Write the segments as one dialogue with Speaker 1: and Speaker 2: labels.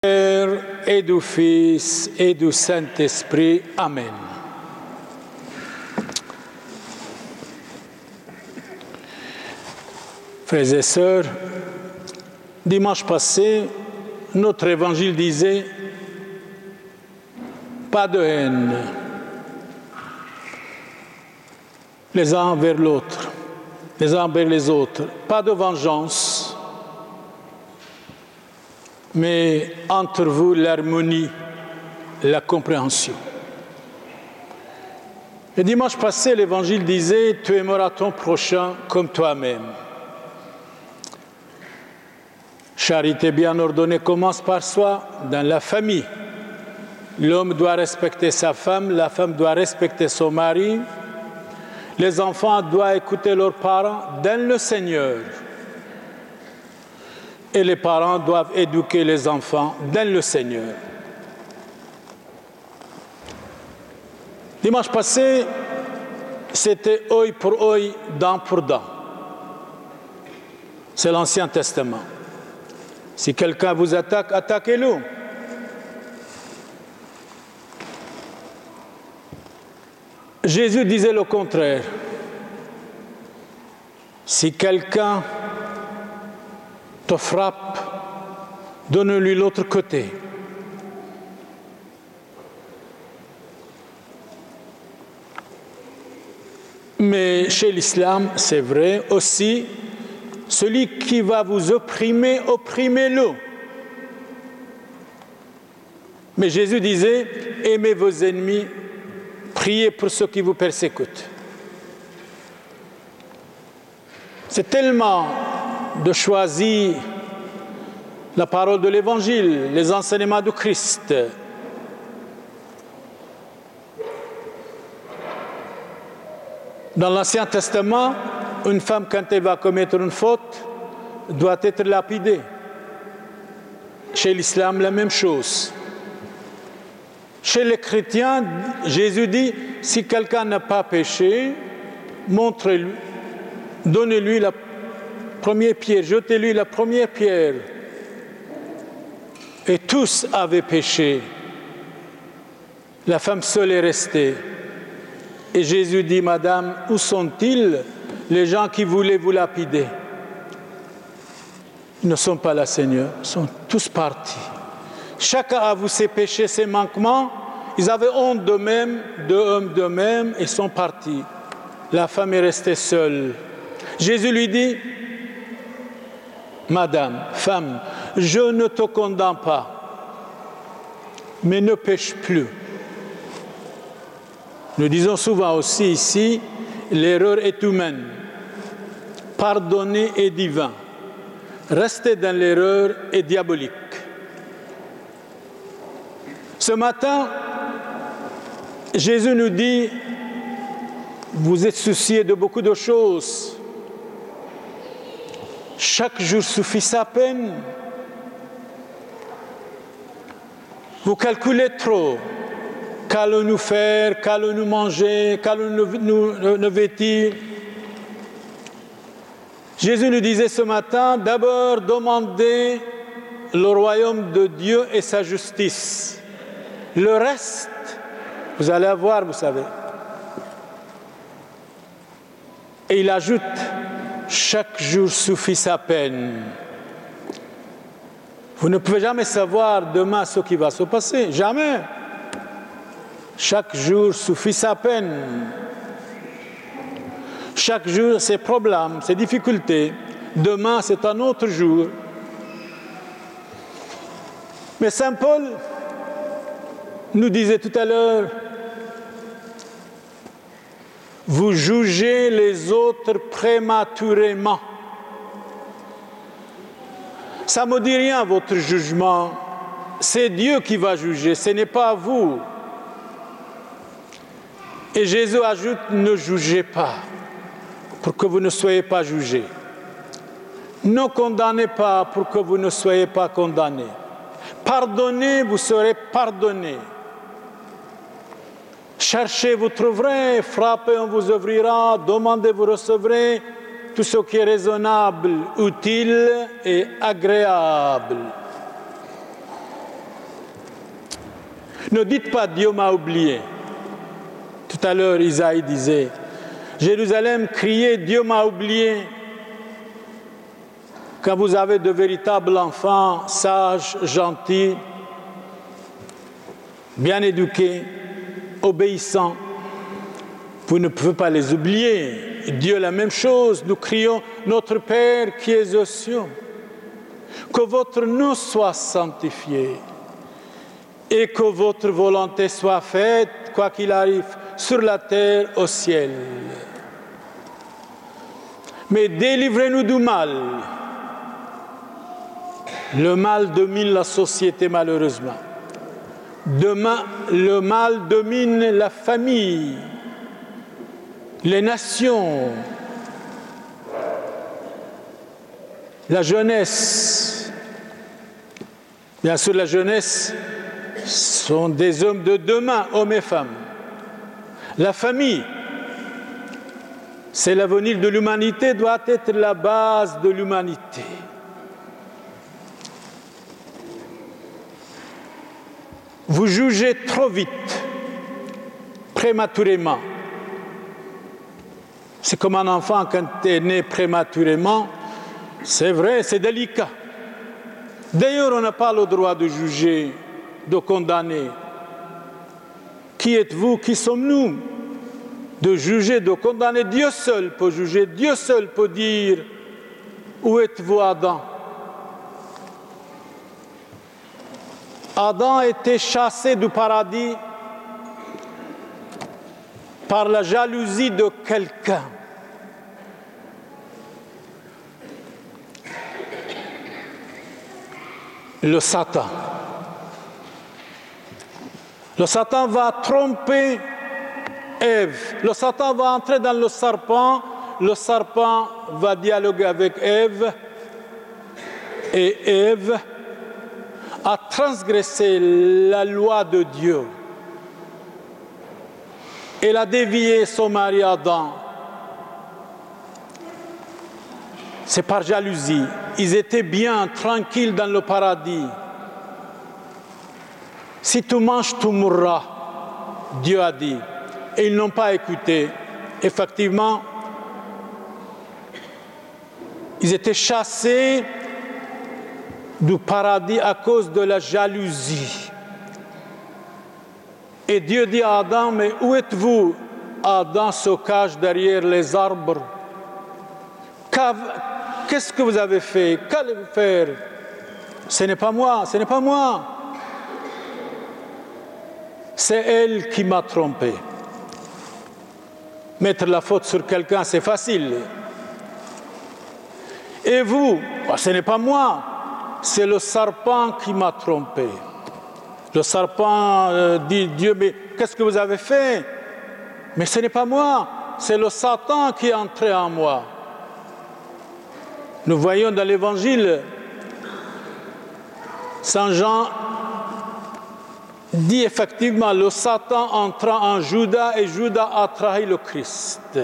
Speaker 1: Père et du Fils et du Saint-Esprit. Amen. Frères et sœurs, dimanche passé, notre évangile disait « Pas de haine les uns envers l'autre, les uns envers les autres, pas de vengeance, mais entre vous l'harmonie, la compréhension. » Le dimanche passé, l'Évangile disait « Tu aimeras ton prochain comme toi-même ». Charité bien ordonnée commence par soi, dans la famille. L'homme doit respecter sa femme, la femme doit respecter son mari. Les enfants doivent écouter leurs parents dans le Seigneur. Et les parents doivent éduquer les enfants dans le Seigneur. Dimanche passé, c'était œil pour œil, dent pour dent. C'est l'Ancien Testament. Si quelqu'un vous attaque, attaquez-le. Jésus disait le contraire. Si quelqu'un te frappe, donne-lui l'autre côté. Mais chez l'islam, c'est vrai aussi, celui qui va vous opprimer, opprimez-le. Mais Jésus disait, aimez vos ennemis, priez pour ceux qui vous persécutent. C'est tellement de choisir la parole de l'Évangile, les enseignements du Christ. Dans l'Ancien Testament, une femme, quand elle va commettre une faute, doit être lapidée. Chez l'islam, la même chose. Chez les chrétiens, Jésus dit, si quelqu'un n'a pas péché, montrez-lui, donnez-lui la première pierre, jetez-lui la première pierre. Et tous avaient péché. La femme seule est restée. Et Jésus dit, Madame, où sont-ils les gens qui voulaient vous lapider? Ils ne sont pas là, Seigneur. Ils sont tous partis. Chacun avoue ses péchés, ses manquements. Ils avaient honte d'eux-mêmes et sont partis. La femme est restée seule. Jésus lui dit, Madame, femme, je ne te condamne pas, mais ne pêche plus. Nous disons souvent aussi ici, l'erreur est humaine, pardonner est divin, rester dans l'erreur est diabolique. Ce matin, Jésus nous dit, vous êtes souciés de beaucoup de choses. Chaque jour suffit sa peine. Vous calculez trop. Qu'allons-nous faire? Qu'allons-nous manger? Qu'allons-nous vêtir? Jésus nous disait ce matin, d'abord demandez le royaume de Dieu et sa justice. Le reste, vous allez avoir, vous savez. Et il ajoute, chaque jour suffit sa peine. Vous ne pouvez jamais savoir demain ce qui va se passer, jamais. Chaque jour suffit sa peine. Chaque jour, ses problèmes, ses difficultés. Demain, c'est un autre jour. Mais Saint Paul nous disait tout à l'heure, vous jugez les autres prématurément. Ça ne me dit rien, votre jugement. C'est Dieu qui va juger, ce n'est pas vous. Et Jésus ajoute, ne jugez pas, pour que vous ne soyez pas jugés. Ne condamnez pas, pour que vous ne soyez pas condamnés. Pardonnez, vous serez pardonnés. Cherchez, vous trouverez, frappez, on vous ouvrira, demandez, vous recevrez, tout ce qui est raisonnable, utile et agréable. Ne dites pas Dieu m'a oublié. Tout à l'heure, Isaïe disait, Jérusalem criait Dieu m'a oublié. Quand vous avez de véritables enfants, sages, gentils, bien éduqués, obéissants, vous ne pouvez pas les oublier. Dieu, la même chose, nous crions notre Père qui es aux cieux. Que votre nom soit sanctifié et que votre volonté soit faite, quoi qu'il arrive, sur la terre, au ciel. Mais délivrez-nous du mal. Le mal domine la société, malheureusement. Le mal domine la famille, les nations, la jeunesse. Bien sûr, la jeunesse sont des hommes de demain, hommes et femmes. La famille, c'est l'avenir de l'humanité, doit être la base de l'humanité. Vous jugez trop vite, prématurément. C'est comme un enfant quand il est né prématurément. C'est vrai, c'est délicat. D'ailleurs, on n'a pas le droit de juger, de condamner. Qui êtes-vous? Qui sommes-nous? De juger, de condamner. Dieu seul peut juger. Dieu seul peut dire où êtes-vous, Adam? Adam a été chassé du paradis par la jalousie de quelqu'un. Le Satan. Le Satan va tromper Ève. Le Satan va entrer dans le serpent va dialoguer avec Ève. Et Ève a transgressé la loi de Dieu. Elle a dévié son mari Adam. C'est par jalousie. Ils étaient bien, tranquilles dans le paradis. Si tu manges, tu mourras, Dieu a dit. Et ils n'ont pas écouté. Effectivement, ils étaient chassés du paradis à cause de la jalousie. Et Dieu dit à Adam, mais où êtes-vous? Adam se cache derrière les arbres. Qu'est-ce que vous avez fait? Qu'allez-vous faire? Ce n'est pas moi, ce n'est pas moi. C'est elle qui m'a trompé. Mettre la faute sur quelqu'un, c'est facile. Et vous? Ce n'est pas moi. C'est le serpent qui m'a trompé. Le serpent dit, Dieu, mais qu'est-ce que vous avez fait? Mais ce n'est pas moi, c'est le Satan qui est entré en moi. Nous voyons dans l'Évangile, Saint Jean dit effectivement, le Satan entra en Judas et Judas a trahi le Christ.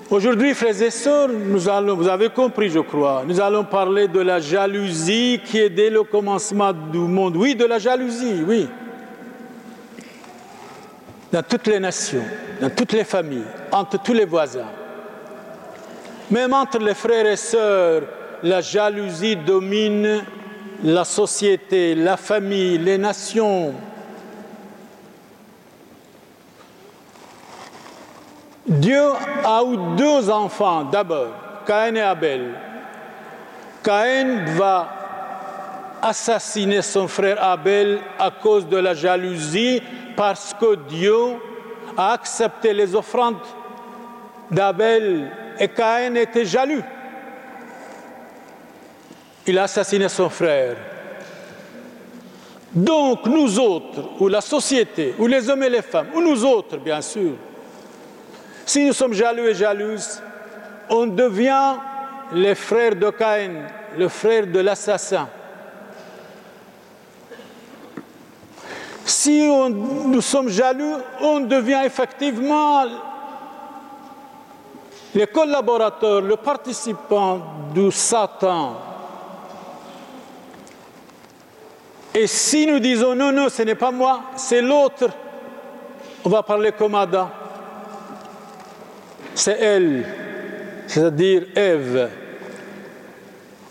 Speaker 1: Aujourd'hui, frères et sœurs, vous avez compris, je crois, nous allons parler de la jalousie qui est dès le commencement du monde. Oui, de la jalousie, oui. Dans toutes les nations, dans toutes les familles, entre tous les voisins. Même entre les frères et sœurs, la jalousie domine la société, la famille, les nations. Dieu a eu deux enfants d'abord, Caïn et Abel. Caïn va assassiner son frère Abel à cause de la jalousie parce que Dieu a accepté les offrandes d'Abel et Caïn était jaloux. Il a assassiné son frère. Donc nous autres, ou la société, ou les hommes et les femmes, ou nous autres bien sûr, si nous sommes jaloux et jalouses, on devient les frères de Caïn, le frère de l'assassin. Si nous sommes jaloux, on devient effectivement les collaborateurs, le participant du Satan. Et si nous disons non, non, ce n'est pas moi, c'est l'autre, on va parler comme Adam. C'est elle, c'est-à-dire Ève.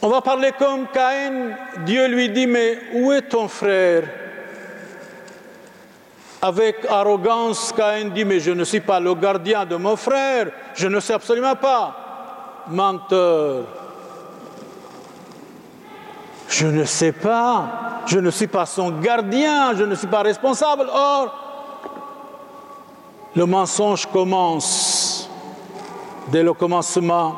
Speaker 1: On va parler comme Caïn. Dieu lui dit, mais où est ton frère? Avec arrogance, Caïn dit, mais je ne suis pas le gardien de mon frère, je ne sais absolument pas. Menteur. Je ne sais pas, je ne suis pas son gardien, je ne suis pas responsable. Or, le mensonge commence dès le commencement.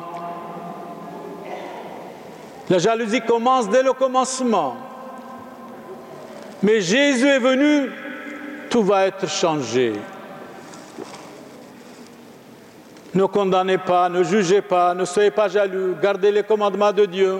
Speaker 1: La jalousie commence dès le commencement. Mais Jésus est venu, tout va être changé. Ne condamnez pas, ne jugez pas, ne soyez pas jaloux, gardez les commandements de Dieu.